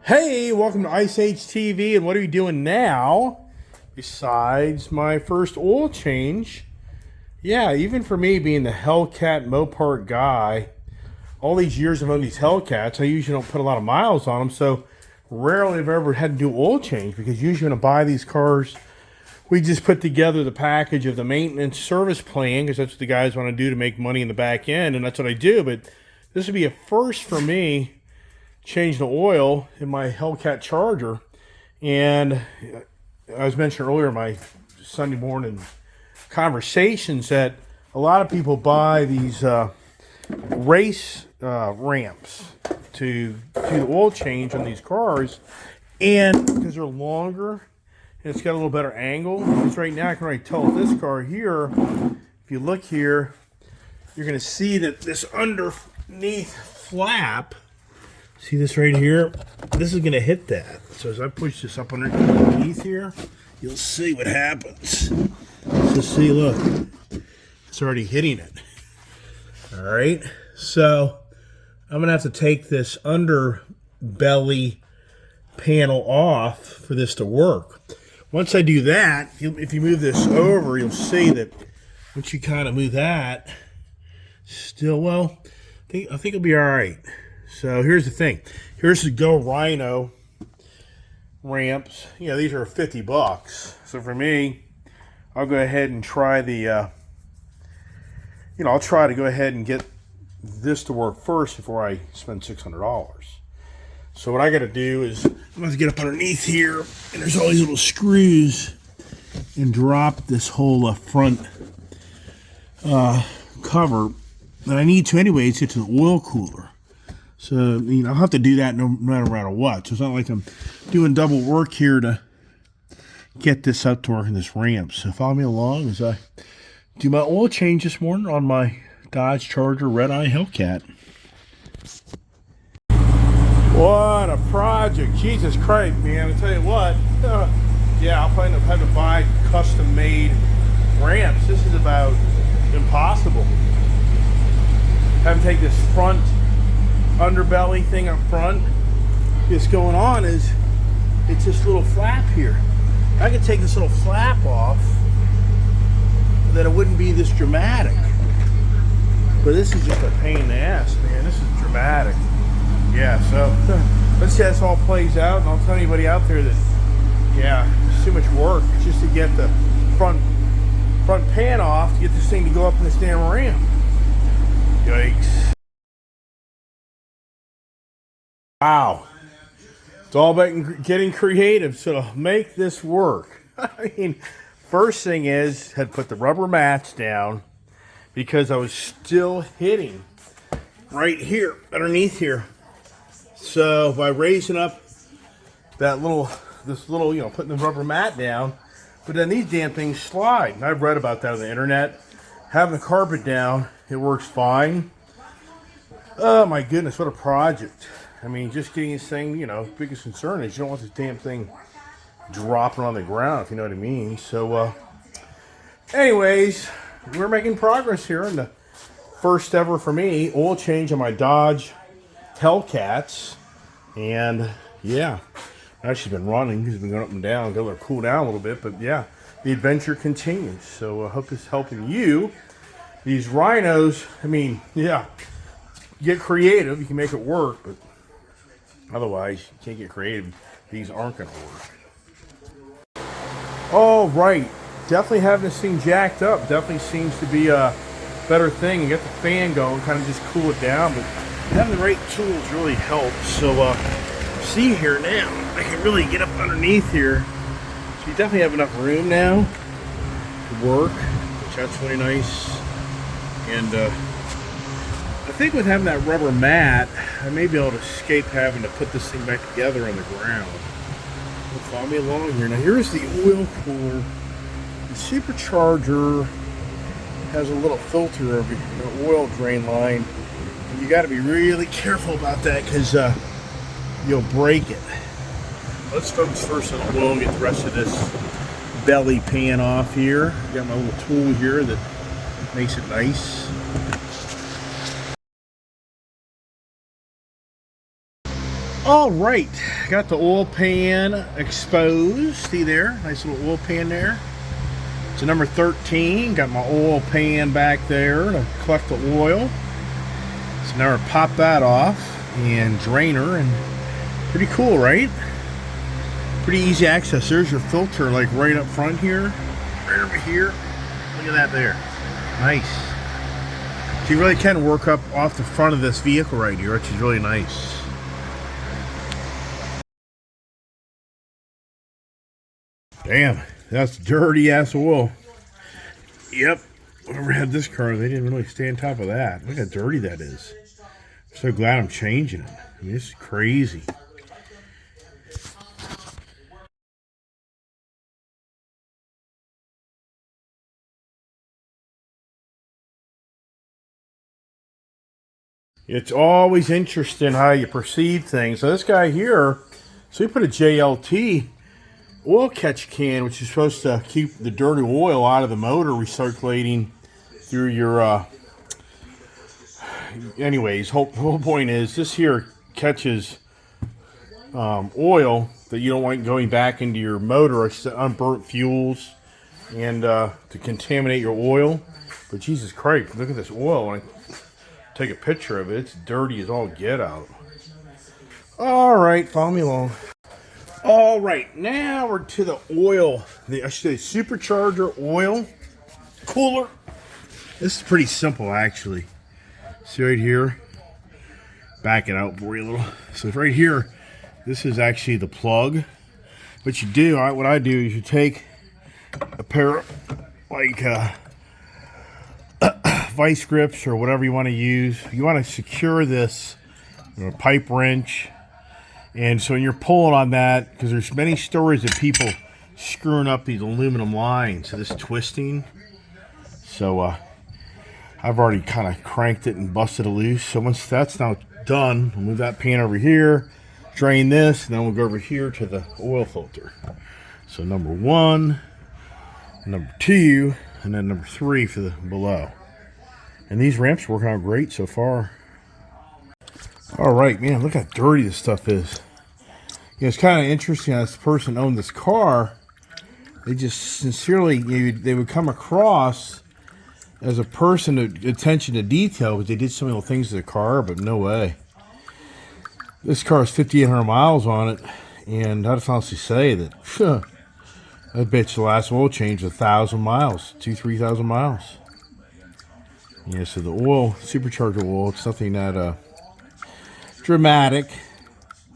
Hey, welcome to Ice Age TV, and what are you doing now besides my first oil change? Yeah, even for me being the Hellcat Mopar guy, all these years of owning these Hellcats, I usually don't put a lot of miles on them, so rarely have I ever had to do oil change, because usually when I buy these cars, we just put together the package of the maintenance service plan, because that's what the guys want to do to make money in the back end, and that's what I do. But this would be a first for me, changing the oil in my Hellcat Charger. And I was mentioning earlier in my Sunday morning conversations that a lot of people buy these race ramps to do the oil change on these cars, and because they're longer and it's got a little better angle. Because right now I can already tell with this car here, if you look here, you're going to see that this underneath flap, see this right here? This is going to hit that. So as I push this up underneath here, you'll see what happens. So see, look, it's already hitting it. All right. So I'm going to have to take this underbelly panel off for this to work. Once I do that, if you move this over, you'll see that once you kind of move that, still, well, I think it'll be all right. So here's the thing. Here's the Go Rhino ramps. You know, these are $50. So for me, I'll go ahead and try the, I'll try to go ahead and get this to work first before I spend $600. So what I got to do is I'm going to get up underneath here, and there's all these little screws, and drop this whole front cover. And I need to anyways get to the oil cooler. So, I'll have to do that no matter what. So it's not like I'm doing double work here to get this up to work in this ramp. So follow me along as I do my oil change this morning on my Dodge Charger Red Eye Hellcat. What a project. Jesus Christ, man. I tell you what. Yeah, I'll probably end up having to buy custom-made ramps. This is about impossible. Having to take this front underbelly thing up front. What's going on is it's this little flap here. I could take this little flap off, that it wouldn't be this dramatic. But this is just a pain in the ass, man. This is dramatic. Yeah, so let's see how this all plays out, and I'll tell anybody out there that, yeah, it's too much work just to get the front pan off to get this thing to go up in this damn ramp. Yikes. Wow. It's all about getting creative so to make this work. I mean, first thing is, had to put the rubber mats down because I was still hitting right here, underneath here. So by raising up that this little, putting the rubber mat down, but then these damn things slide. And I've read about that on the internet. Having the carpet down, it works fine. Oh my goodness, what a project. I mean, just getting this thing, biggest concern is you don't want this damn thing dropping on the ground, if you know what I mean. So, anyways, we're making progress here in the first ever for me oil change on my Dodge Hellcats. And yeah, now she's been running, she's been going up and down, got to let her cool down a little bit, but yeah, the adventure continues. So I hope this is helping you. These Rhinos, I mean, yeah, get creative, you can make it work, but otherwise you can't get creative. These aren't going to work. All right, definitely having this thing jacked up definitely seems to be a better thing. You get the fan going, kind of just cool it down, but having the right tools really helps. So see here now, I can really get up underneath here. So you definitely have enough room now to work, which that's really nice. And I think with having that rubber mat, I may be able to escape having to put this thing back together on the ground. So follow me along here. Now here's the oil cooler. The supercharger has a little filter over the oil drain line. You got to be really careful about that because you'll break it. Let's focus first on the oil and get the rest of this belly pan off here. Got my little tool here that makes it nice. All right, got the oil pan exposed. See there, nice little oil pan there. It's a number 13. Got my oil pan back there to collect the oil. So now I pop that off and drainer, and pretty cool, right? Pretty easy access. There's your filter, like right up front here, right over here. Look at that there. Nice. So you really can work up off the front of this vehicle right here, which is really nice. Damn, that's dirty ass oil. Yep. Whoever had this car, they didn't really stay on top of that. Look how dirty that is. I'm so glad I'm changing it. I mean, this is crazy. It's always interesting how you perceive things. So this guy here, so he put a JLT oil catch can, which is supposed to keep the dirty oil out of the motor recirculating through your anyways, whole point is this here catches oil that you don't want going back into your motor, unburnt fuels, and to contaminate your oil. But Jesus Christ, look at this oil. When I take a picture of it, it's dirty as all get out. All right, follow me along. All right, now we're to the oil, I should say supercharger oil cooler. This is pretty simple, actually. See right here, back it out for you a little. So right here, this is actually the plug. What you do, what I do is you take a pair of like vice grips or whatever you want to use. You want to secure this, pipe wrench. And so when you're pulling on that, because there's many stories of people screwing up these aluminum lines, so this twisting. So I've already kind of cranked it and busted it loose. So once that's now done, we'll move that pan over here, drain this, and then we'll go over here to the oil filter. So number 1, number 2, and then number 3 for the below. And these ramps are working out great so far. All right, man, look how dirty this stuff is. It's kind of interesting how this person owned this car. They just sincerely, they would come across as a person of attention to detail, but they did so many little things to the car, but no way. This car has 5,800 miles on it, and I just honestly say that, I bet you the last oil change 1,000 miles, 3,000 miles. Yeah, so the oil, supercharger oil, it's nothing that dramatic,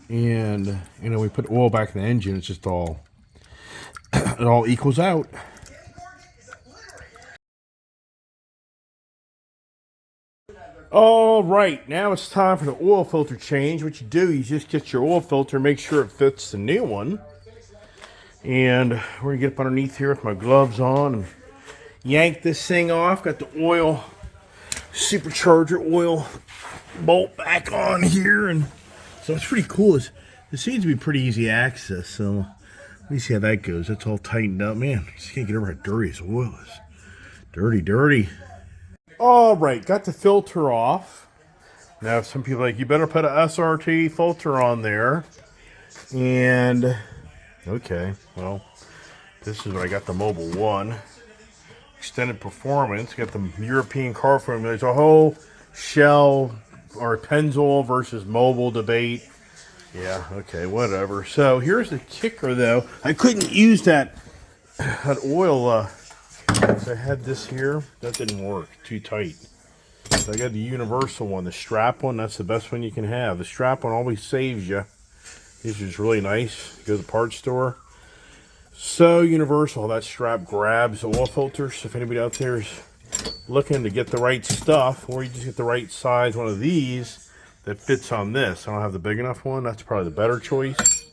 and we put oil back in the engine. It's just all it all equals out. All right, now it's time for the oil filter change. What you do, you just get your oil filter, make sure it fits the new one, and we're gonna get up underneath here with my gloves on and yank this thing off. Got the oil supercharger oil bolt back on here, and so it's pretty cool. It seems to be pretty easy access, so let me see how that goes. That's all tightened up. Man, I just can't get over how dirty this oil is. Dirty. All right, got the filter off. Now some people are like, you better put a SRT filter on there. And okay, well, this is what I got, the Mobile 1 extended performance. Got the European car formula. There's a whole Shell or Pennzoil versus Mobil debate. Yeah, okay, whatever. So here's the kicker, though. I couldn't use that oil. So I had this here. That didn't work. Too tight. So I got the universal one, the strap one. That's the best one you can have. The strap one always saves you. This is really nice. Go to the parts store. So universal. That strap grabs the oil filters. If anybody out there is looking to get the right stuff, or you just get the right size one of these that fits on this. I don't have the big enough one. That's probably the better choice.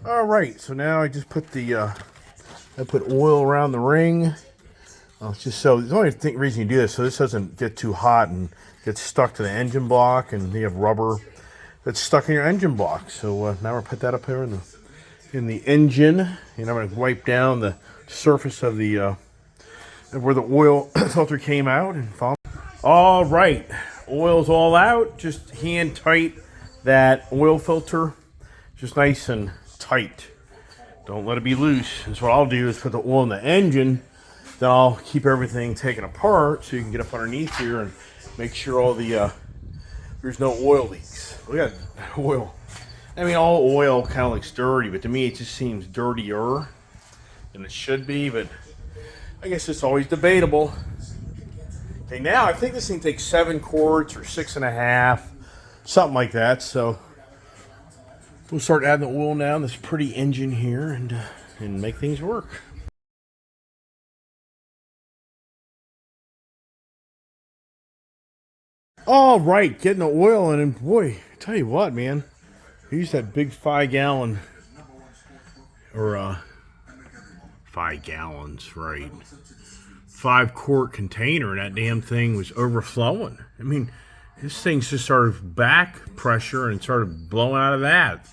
All right, so now I just put the I put oil around the ring. It's just so, the only reason you do this so this doesn't get too hot and get stuck to the engine block, and you have rubber that's stuck in your engine block. So now we'll put that up here in the engine, and I'm going to wipe down the surface of the where the oil filter came out and follow. All right, oil's all out. Just hand tight that oil filter just nice and tight. Don't let it be loose. And so what I'll do is put the oil in the engine, then I'll keep everything taken apart so you can get up underneath here and make sure all the there's no oil leaks. We got oil. I mean, all oil kind of looks dirty, but to me it just seems dirtier than it should be, but I guess it's always debatable. Okay, now I think this thing takes 7 quarts or 6.5, something like that. So we'll start adding the oil now in this pretty engine here and make things work. All right, getting the oil in, and boy, I tell you what, man, I used that big 5-gallon, or 5 gallons, right? 5-quart container, and that damn thing was overflowing. I mean, this thing just started back pressure and started blowing out of that.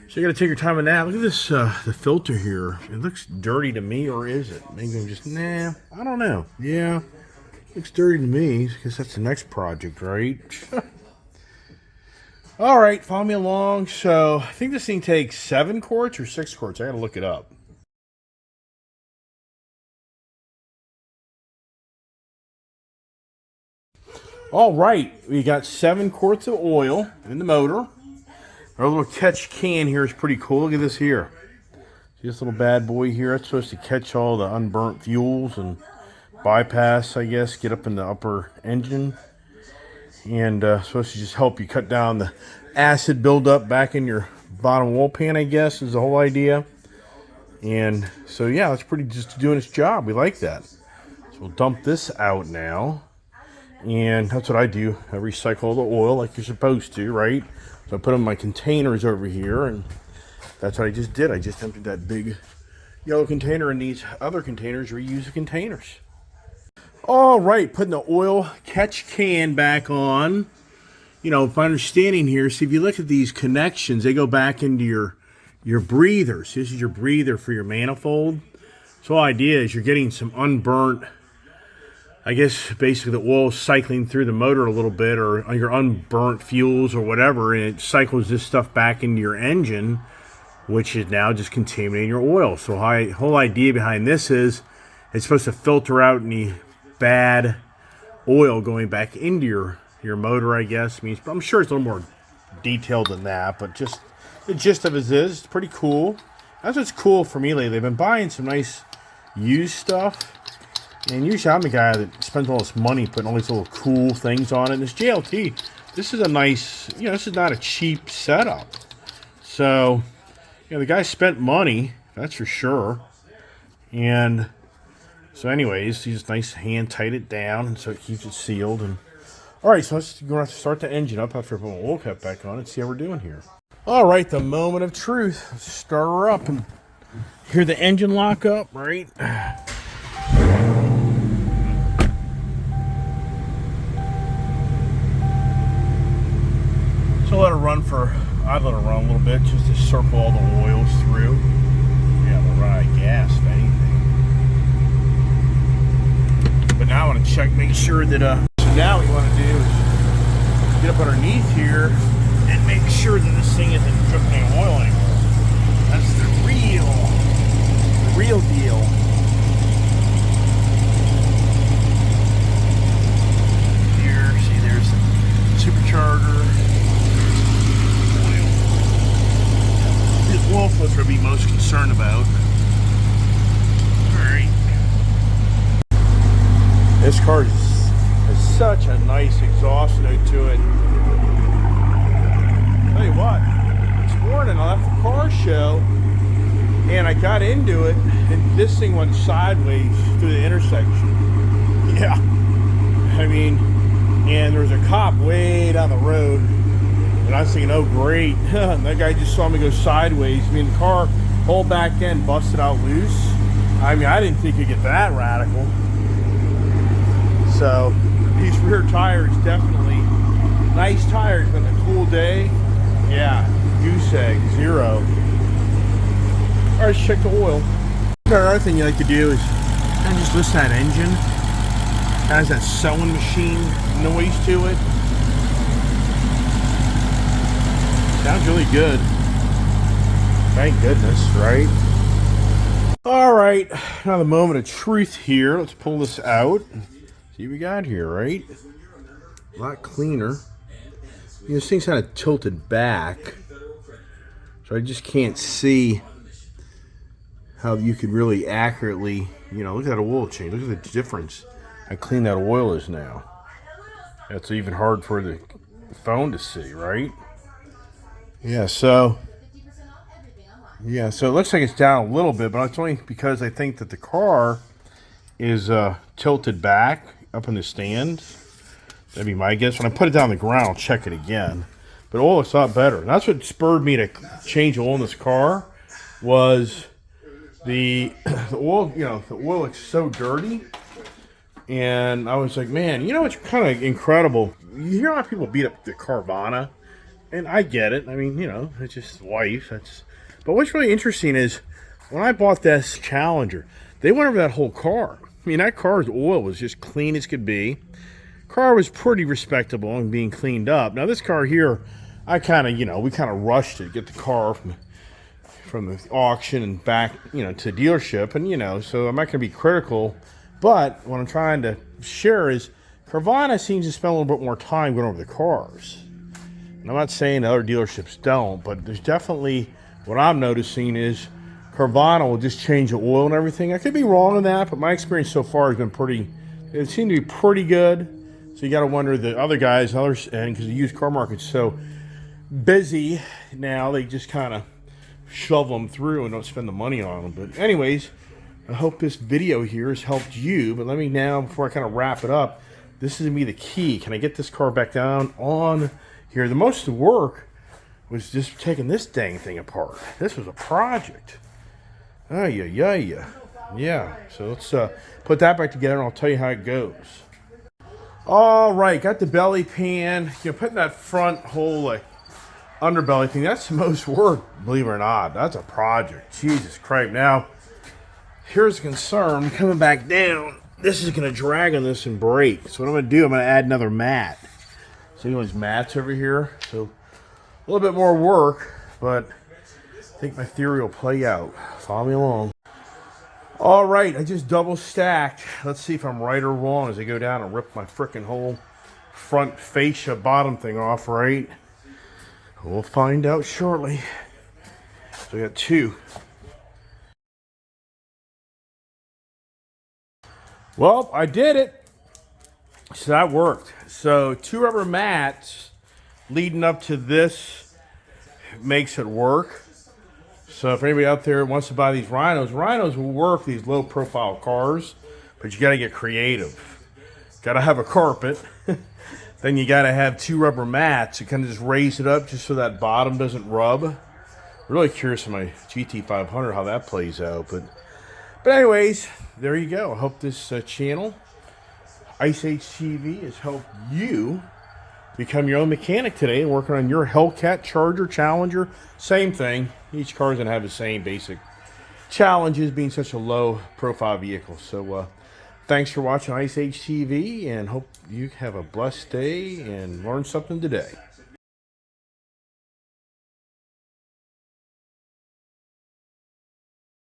So you got to take your time on that. Look at this, the filter here. It looks dirty to me, or is it? Maybe I'm just, nah, I don't know. Yeah, looks dirty to me, because that's the next project, right? All right, follow me along. So I think this thing takes 7 quarts or 6 quarts. I got to look it up. All right, we got 7 quarts of oil in the motor. Our little catch can here is pretty cool. Look at this here. See this little bad boy here? It's supposed to catch all the unburnt fuels and bypass, I guess, get up in the upper engine. And supposed to just help you cut down the acid buildup back in your bottom oil pan, I guess, is the whole idea. And so, yeah, it's pretty just doing its job. We like that. So we'll dump this out now. And that's what I do. I recycle the oil like you're supposed to, right? So I put them in my containers over here, and that's what I just did. I just emptied that big yellow container in these other containers, reuse the containers. All right, putting the oil catch can back on. You know, if my understanding here, see, if you look at these connections, they go back into your breathers. This is your breather for your manifold. So the idea is you're getting some unburnt, I guess basically the oil cycling through the motor a little bit, or your unburnt fuels or whatever, and it cycles this stuff back into your engine, which is now just contaminating your oil. So the whole idea behind this is it's supposed to filter out any bad oil going back into your motor, I guess. I mean, I'm sure it's a little more detailed than that, but just the gist of it is it's pretty cool. That's what's cool for me lately. I've been buying some nice used stuff. And usually I'm the guy that spends all this money putting all these little cool things on it. And this JLT, this is a nice, you know, this is not a cheap setup. So, you know, the guy spent money, that's for sure. And so anyways, he just nice hand tight it down, and so it keeps it sealed. And all right, so let's go to start the engine up after I put my oil cap back on and see how we're doing here. All right, the moment of truth. Let's start her up and hear the engine lock up, right? So let it run I'd let it run a little bit just to circle all the oils through. Yeah, we'll run out of gas, if anything. But now I want to check, make sure that, so now what you want to do is get up underneath here and make sure that this thing isn't dripping any oil anymore. That's the real deal. Here, see, there's the supercharger. Oil filter I'd be most concerned about. Alright. This car has such a nice exhaust note to it. Tell you what, this morning I left the car show and I got into it and this thing went sideways through the intersection. Yeah. I mean, and there was a cop way down the road. And I was thinking, oh great, that guy just saw me go sideways. I mean, the car, whole back end busted out loose. I mean, I didn't think it'd get that radical. So, these rear tires definitely, nice tires on a cool day. Yeah, goose egg, 0. All right, let's check the oil. Another thing you like to do is kind of just listen to that engine. It has that sewing machine noise to it. Sounds really good. Thank goodness, right? All right, now the moment of truth here. Let's pull this out. See what we got here, right? A lot cleaner. This thing's kind of tilted back, so I just can't see how you could really accurately, look at that oil change. Look at the difference how clean that oil is now. That's even hard for the phone to see, right? Yeah, so it looks like it's down a little bit, but it's only because I think that the car is tilted back up in the stand. That'd be my guess. When I put it down on the ground, I'll check it again. But oil looks a lot better. And that's what spurred me to change oil in this car was the oil, the oil looks so dirty. And I was like, man, it's kind of incredible. You hear a lot of people beat up the Carvana, and I get it. I mean, it's just life. But what's really interesting is when I bought this Challenger, they went over that whole car. I mean, that car's oil was just clean as could be. Car was pretty respectable and being cleaned up. Now this car here, we kind of rushed it to get the car from the auction and back, to the dealership. And, so I'm not going to be critical. But what I'm trying to share is Carvana seems to spend a little bit more time going over the cars. And I'm not saying other dealerships don't, but there's definitely, what I'm noticing is Carvana will just change the oil and everything. I could be wrong on that, but my experience so far has been it seemed to be pretty good. So you got to wonder the other guys, because the used car market's so busy now, they just kind of shovel them through and don't spend the money on them. But anyways, I hope this video here has helped you. But let me now, before I kind of wrap it up, this is going to be the key. Can I get this car back down on here? The most of the work was just taking this dang thing apart. This was a project. Yeah, so let's put that back together and I'll tell you how it goes. All right, got the belly pan. Putting that front whole underbelly thing, that's the most work, believe it or not. That's a project. Jesus Christ. Now, here's a concern. Coming back down, this is going to drag on this and break. So what I'm going to do, I'm going to add another mat. See these mats over here? So a little bit more work, but I think my theory will play out. Follow me along. All right, I just double stacked. Let's see if I'm right or wrong as I go down and rip my frickin' whole front fascia bottom thing off, right? We'll find out shortly. So I got two. Well, I did it. So that worked. So 2 rubber mats leading up to this makes it work. So if anybody out there wants to buy these Rhinos will work these low profile cars, but you got to get creative. Got to have a carpet. Then you got to have 2 rubber mats to kind of just raise it up just so that bottom doesn't rub. Really curious on my GT500 how that plays out. But anyways, there you go. I hope this channel, Ice Age TV, has helped you become your own mechanic today and working on your Hellcat, Charger, Challenger. Same thing. Each car is going to have the same basic challenges being such a low profile vehicle. So thanks for watching Ice Age TV and hope you have a blessed day and learn something today.